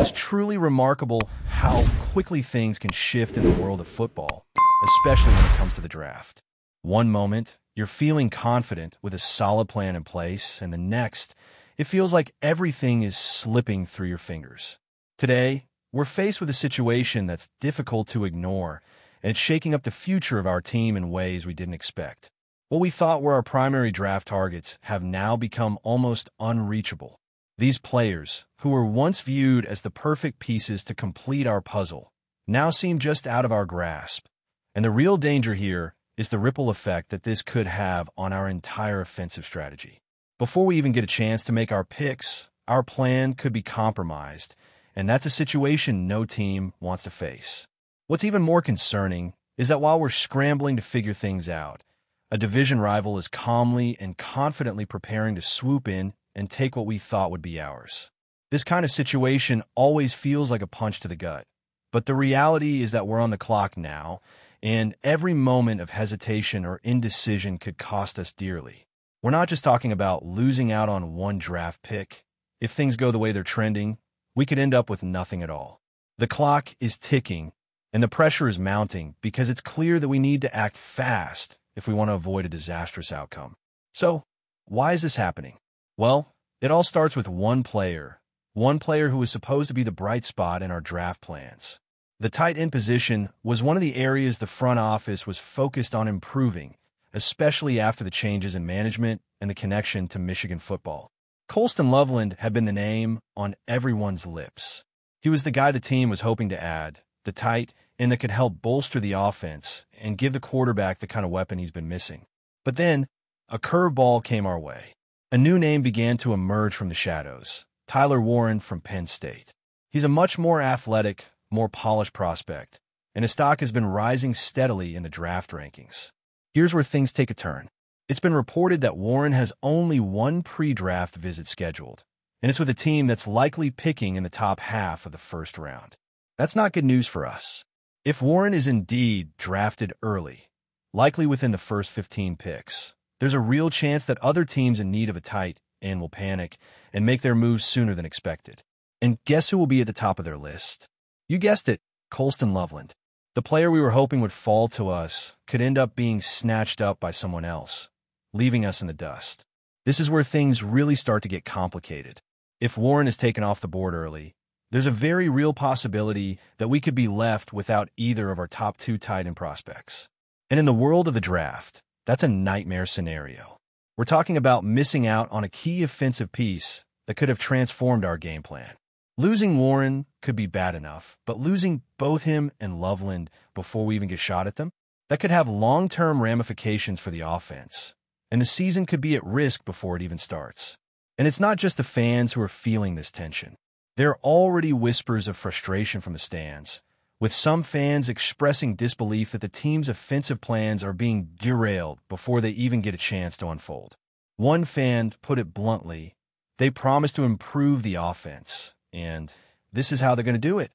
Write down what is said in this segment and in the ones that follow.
It's truly remarkable how quickly things can shift in the world of football, especially when it comes to the draft. One moment, you're feeling confident with a solid plan in place, and the next, it feels like everything is slipping through your fingers. Today, we're faced with a situation that's difficult to ignore, and it's shaking up the future of our team in ways we didn't expect. What we thought were our primary draft targets have now become almost unreachable. These players, who were once viewed as the perfect pieces to complete our puzzle, now seem just out of our grasp. And the real danger here is the ripple effect that this could have on our entire offensive strategy. Before we even get a chance to make our picks, our plan could be compromised, and that's a situation no team wants to face. What's even more concerning is that while we're scrambling to figure things out, a division rival is calmly and confidently preparing to swoop in and take what we thought would be ours. This kind of situation always feels like a punch to the gut, but the reality is that we're on the clock now, and every moment of hesitation or indecision could cost us dearly. We're not just talking about losing out on one draft pick. If things go the way they're trending, we could end up with nothing at all. The clock is ticking, and the pressure is mounting because it's clear that we need to act fast if we want to avoid a disastrous outcome. So, why is this happening? Well, it all starts with one player who was supposed to be the bright spot in our draft plans. The tight end position was one of the areas the front office was focused on improving, especially after the changes in management and the connection to Michigan football. Colston Loveland had been the name on everyone's lips. He was the guy the team was hoping to add, the tight end that could help bolster the offense and give the quarterback the kind of weapon he's been missing. But then, a curveball came our way. A new name began to emerge from the shadows, Tyler Warren from Penn State. He's a much more athletic, more polished prospect, and his stock has been rising steadily in the draft rankings. Here's where things take a turn. It's been reported that Warren has only one pre-draft visit scheduled, and it's with a team that's likely picking in the top half of the first round. That's not good news for us. If Warren is indeed drafted early, likely within the first 15 picks, there's a real chance that other teams in need of a tight end will panic and make their moves sooner than expected. And guess who will be at the top of their list? You guessed it, Colston Loveland. The player we were hoping would fall to us could end up being snatched up by someone else, leaving us in the dust. This is where things really start to get complicated. If Warren is taken off the board early, there's a very real possibility that we could be left without either of our top two tight end prospects. And in the world of the draft, that's a nightmare scenario. We're talking about missing out on a key offensive piece that could have transformed our game plan. Losing Warren could be bad enough, but losing both him and Loveland before we even get shot at them, that could have long-term ramifications for the offense, and the season could be at risk before it even starts. And it's not just the fans who are feeling this tension. There are already whispers of frustration from the stands, with some fans expressing disbelief that the team's offensive plans are being derailed before they even get a chance to unfold. One fan put it bluntly, they promised to improve the offense, and this is how they're going to do it.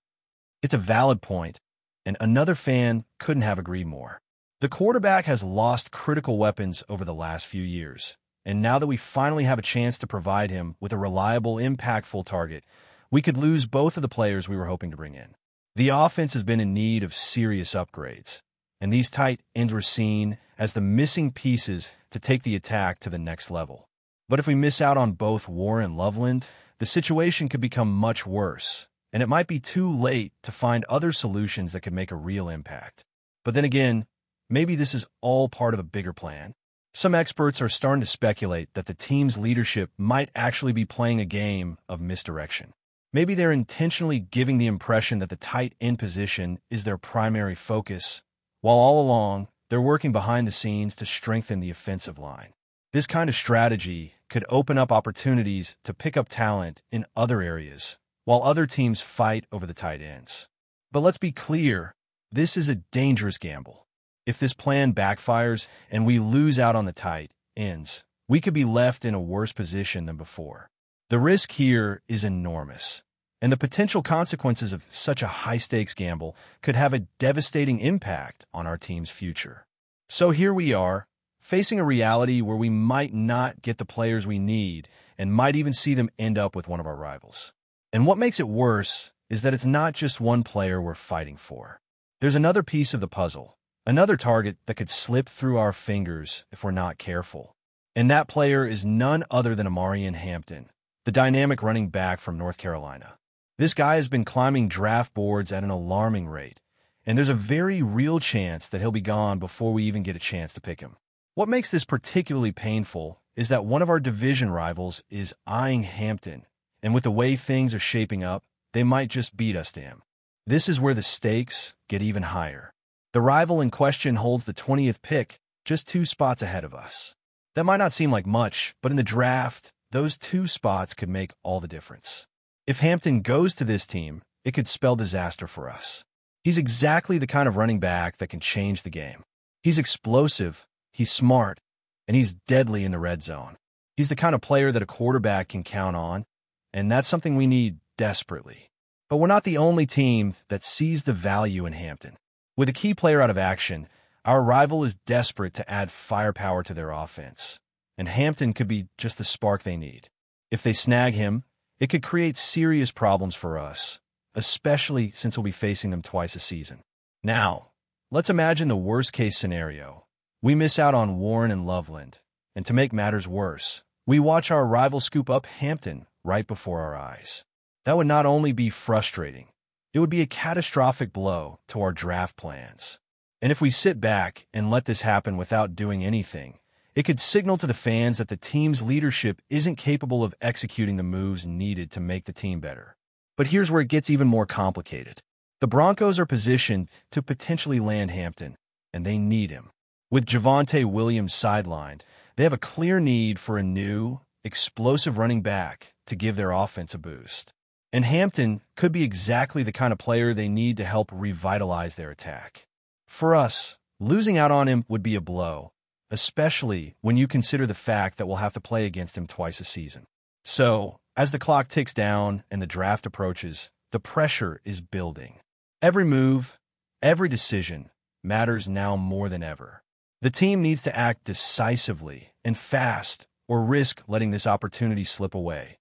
It's a valid point, and another fan couldn't have agreed more. The quarterback has lost critical weapons over the last few years, and now that we finally have a chance to provide him with a reliable, impactful target, we could lose both of the players we were hoping to bring in. The offense has been in need of serious upgrades, and these tight ends were seen as the missing pieces to take the attack to the next level. But if we miss out on both Warren and Loveland, the situation could become much worse, and it might be too late to find other solutions that could make a real impact. But then again, maybe this is all part of a bigger plan. Some experts are starting to speculate that the team's leadership might actually be playing a game of misdirection. Maybe they're intentionally giving the impression that the tight end position is their primary focus, while all along, they're working behind the scenes to strengthen the offensive line. This kind of strategy could open up opportunities to pick up talent in other areas, while other teams fight over the tight ends. But let's be clear, this is a dangerous gamble. If this plan backfires and we lose out on the tight ends, we could be left in a worse position than before. The risk here is enormous, and the potential consequences of such a high-stakes gamble could have a devastating impact on our team's future. So here we are, facing a reality where we might not get the players we need and might even see them end up with one of our rivals. And what makes it worse is that it's not just one player we're fighting for. There's another piece of the puzzle, another target that could slip through our fingers if we're not careful. And that player is none other than Amarian Hampton, the dynamic running back from North Carolina. This guy has been climbing draft boards at an alarming rate, and there's a very real chance that he'll be gone before we even get a chance to pick him. What makes this particularly painful is that one of our division rivals is eyeing Hampton, and with the way things are shaping up, they might just beat us to him. This is where the stakes get even higher. The rival in question holds the 20th pick, just 2 spots ahead of us. That might not seem like much, but in the draft, those 2 spots could make all the difference. If Hampton goes to this team, it could spell disaster for us. He's exactly the kind of running back that can change the game. He's explosive, he's smart, and he's deadly in the red zone. He's the kind of player that a quarterback can count on, and that's something we need desperately. But we're not the only team that sees the value in Hampton. With a key player out of action, our rival is desperate to add firepower to their offense, and Hampton could be just the spark they need. If they snag him, it could create serious problems for us, especially since we'll be facing them twice a season. Now, let's imagine the worst-case scenario. We miss out on Warren and Loveland, and to make matters worse, we watch our rival scoop up Hampton right before our eyes. That would not only be frustrating, it would be a catastrophic blow to our draft plans. And if we sit back and let this happen without doing anything, it could signal to the fans that the team's leadership isn't capable of executing the moves needed to make the team better. But here's where it gets even more complicated. The Broncos are positioned to potentially land Hampton, and they need him. With Javonte Williams sidelined, they have a clear need for a new, explosive running back to give their offense a boost. And Hampton could be exactly the kind of player they need to help revitalize their attack. For us, losing out on him would be a blow, especially when you consider the fact that we'll have to play against him twice a season. So, as the clock ticks down and the draft approaches, the pressure is building. Every move, every decision matters now more than ever. The team needs to act decisively and fast or risk letting this opportunity slip away,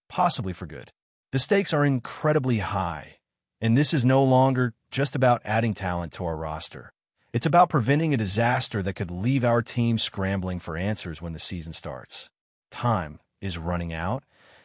possibly for good. The stakes are incredibly high, and this is no longer just about adding talent to our roster. It's about preventing a disaster that could leave our team scrambling for answers when the season starts. Time is running out,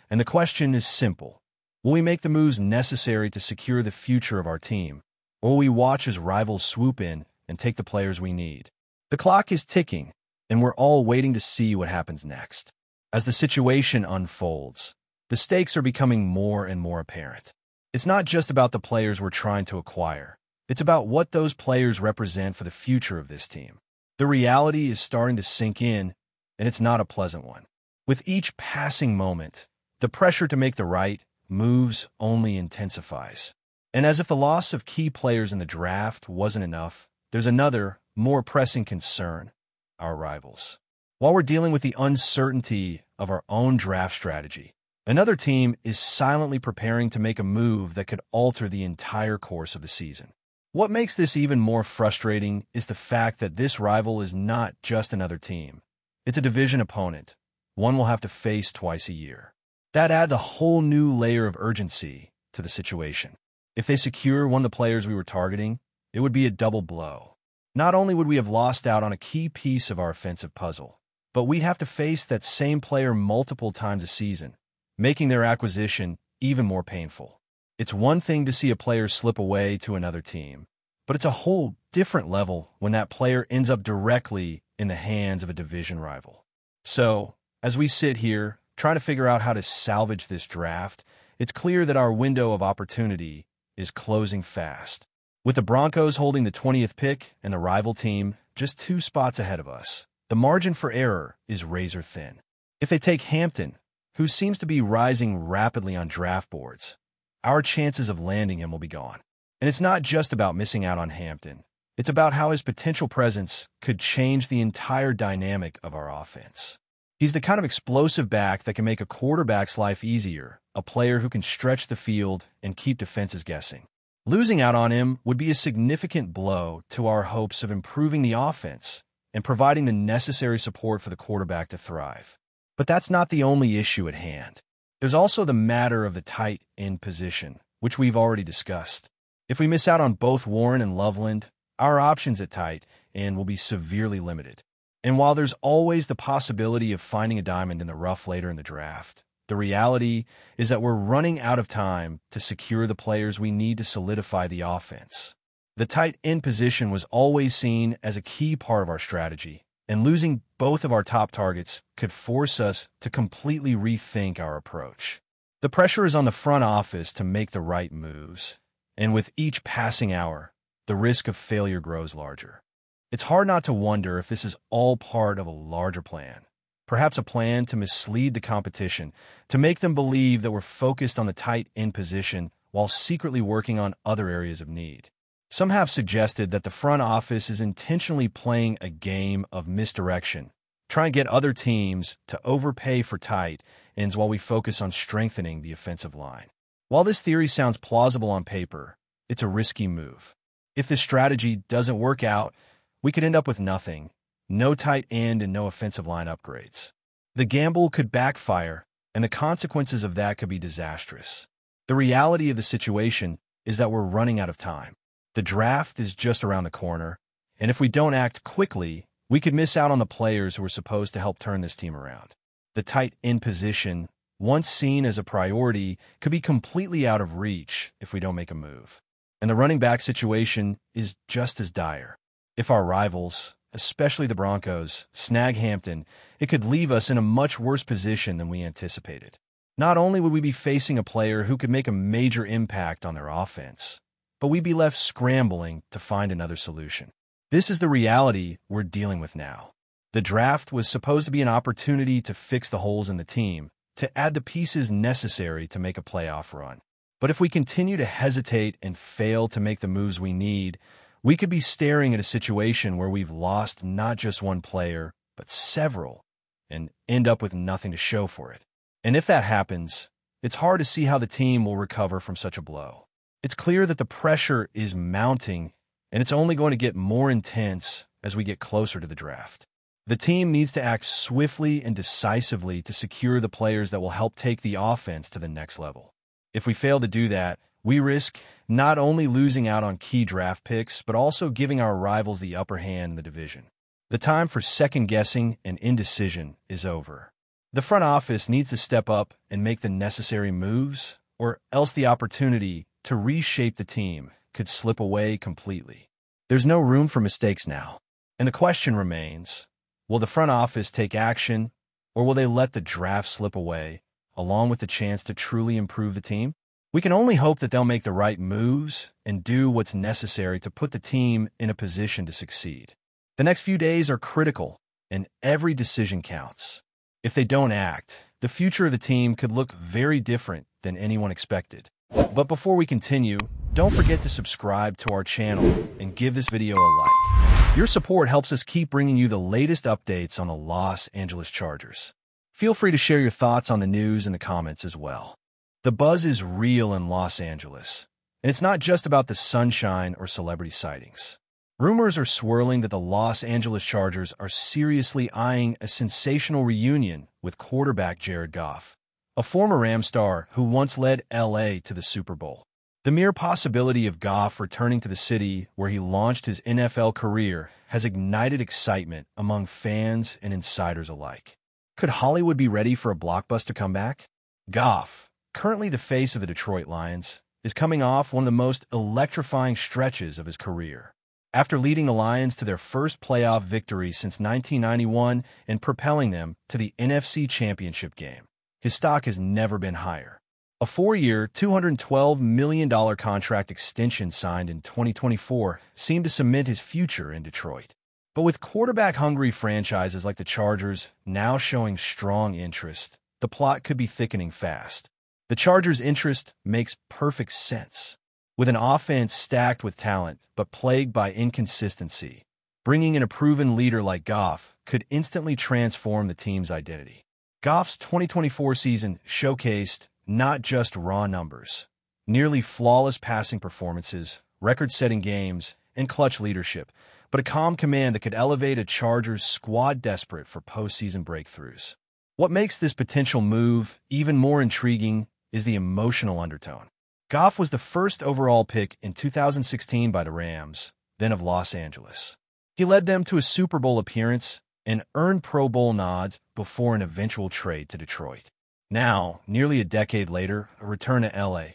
and the question is simple. Will we make the moves necessary to secure the future of our team, or will we watch as rivals swoop in and take the players we need? The clock is ticking, and we're all waiting to see what happens next. As the situation unfolds, the stakes are becoming more and more apparent. It's not just about the players we're trying to acquire. It's about what those players represent for the future of this team. The reality is starting to sink in, and it's not a pleasant one. With each passing moment, the pressure to make the right moves only intensifies. And as if the loss of key players in the draft wasn't enough, there's another, more pressing concern: our rivals. While we're dealing with the uncertainty of our own draft strategy, another team is silently preparing to make a move that could alter the entire course of the season. What makes this even more frustrating is the fact that this rival is not just another team. It's a division opponent, one we'll have to face twice a year. That adds a whole new layer of urgency to the situation. If they secure one of the players we were targeting, it would be a double blow. Not only would we have lost out on a key piece of our offensive puzzle, but we'd have to face that same player multiple times a season, making their acquisition even more painful. It's one thing to see a player slip away to another team, but it's a whole different level when that player ends up directly in the hands of a division rival. So, as we sit here, trying to figure out how to salvage this draft, it's clear that our window of opportunity is closing fast. With the Broncos holding the 20th pick and the rival team just 2 spots ahead of us, the margin for error is razor thin. If they take Hampton, who seems to be rising rapidly on draft boards, our chances of landing him will be gone. And it's not just about missing out on Hampton. It's about how his potential presence could change the entire dynamic of our offense. He's the kind of explosive back that can make a quarterback's life easier, a player who can stretch the field and keep defenses guessing. Losing out on him would be a significant blow to our hopes of improving the offense and providing the necessary support for the quarterback to thrive. But that's not the only issue at hand. There's also the matter of the tight end position, which we've already discussed. If we miss out on both Warren and Loveland, our options at tight end will be severely limited. And while there's always the possibility of finding a diamond in the rough later in the draft, the reality is that we're running out of time to secure the players we need to solidify the offense. The tight end position was always seen as a key part of our strategy, and losing both of our top targets could force us to completely rethink our approach. The pressure is on the front office to make the right moves, and with each passing hour, the risk of failure grows larger. It's hard not to wonder if this is all part of a larger plan, perhaps a plan to mislead the competition, to make them believe that we're focused on the tight end position while secretly working on other areas of need. Some have suggested that the front office is intentionally playing a game of misdirection, trying to get other teams to overpay for tight ends while we focus on strengthening the offensive line. While this theory sounds plausible on paper, it's a risky move. If this strategy doesn't work out, we could end up with nothing, no tight end and no offensive line upgrades. The gamble could backfire, and the consequences of that could be disastrous. The reality of the situation is that we're running out of time. The draft is just around the corner, and if we don't act quickly, we could miss out on the players who are supposed to help turn this team around. The tight end position, once seen as a priority, could be completely out of reach if we don't make a move. And the running back situation is just as dire. If our rivals, especially the Broncos, snag Hampton, it could leave us in a much worse position than we anticipated. Not only would we be facing a player who could make a major impact on their offense, but we'd be left scrambling to find another solution. This is the reality we're dealing with now. The draft was supposed to be an opportunity to fix the holes in the team, to add the pieces necessary to make a playoff run. But if we continue to hesitate and fail to make the moves we need, we could be staring at a situation where we've lost not just one player, but several, and end up with nothing to show for it. And if that happens, it's hard to see how the team will recover from such a blow. It's clear that the pressure is mounting, and it's only going to get more intense as we get closer to the draft. The team needs to act swiftly and decisively to secure the players that will help take the offense to the next level. If we fail to do that, we risk not only losing out on key draft picks, but also giving our rivals the upper hand in the division. The time for second-guessing and indecision is over. The front office needs to step up and make the necessary moves, or else the opportunity to reshape the team could slip away completely. There's no room for mistakes now. And the question remains, will the front office take action, or will they let the draft slip away, along with the chance to truly improve the team? We can only hope that they'll make the right moves and do what's necessary to put the team in a position to succeed. The next few days are critical, and every decision counts. If they don't act, the future of the team could look very different than anyone expected. But before we continue, don't forget to subscribe to our channel and give this video a like. Your support helps us keep bringing you the latest updates on the Los Angeles Chargers. Feel free to share your thoughts on the news in the comments as well. The buzz is real in Los Angeles, and it's not just about the sunshine or celebrity sightings. Rumors are swirling that the Los Angeles Chargers are seriously eyeing a sensational reunion with quarterback Jared Goff, a former Ram star who once led LA to the Super Bowl. The mere possibility of Goff returning to the city where he launched his NFL career has ignited excitement among fans and insiders alike. Could Hollywood be ready for a blockbuster comeback? Goff, currently the face of the Detroit Lions, is coming off one of the most electrifying stretches of his career. After leading the Lions to their first playoff victory since 1991 and propelling them to the NFC Championship game, his stock has never been higher. A 4-year, $212 million contract extension signed in 2024 seemed to cement his future in Detroit. But with quarterback-hungry franchises like the Chargers now showing strong interest, the plot could be thickening fast. The Chargers' interest makes perfect sense. With an offense stacked with talent but plagued by inconsistency, bringing in a proven leader like Goff could instantly transform the team's identity. Goff's 2024 season showcased not just raw numbers, nearly flawless passing performances, record-setting games, and clutch leadership, but a calm command that could elevate a Chargers squad desperate for postseason breakthroughs. What makes this potential move even more intriguing is the emotional undertone. Goff was the first overall pick in 2016 by the Rams, then of Los Angeles. He led them to a Super Bowl appearance and earned Pro Bowl nods before an eventual trade to Detroit. Now, nearly a decade later, a return to LA,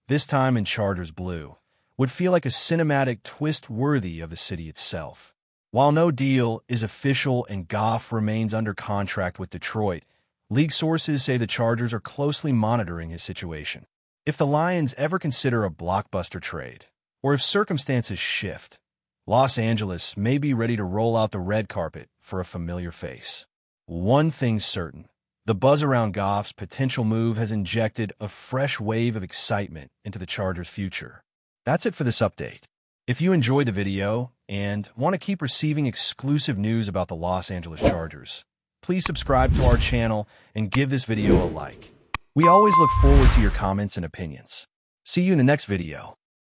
this time in Chargers blue, would feel like a cinematic twist worthy of the city itself. While no deal is official and Goff remains under contract with Detroit, league sources say the Chargers are closely monitoring his situation. If the Lions ever consider a blockbuster trade, or if circumstances shift, Los Angeles may be ready to roll out the red carpet for a familiar face. One thing's certain, the buzz around Goff's potential move has injected a fresh wave of excitement into the Chargers' future. That's it for this update. If you enjoyed the video and want to keep receiving exclusive news about the Los Angeles Chargers, please subscribe to our channel and give this video a like. We always look forward to your comments and opinions. See you in the next video.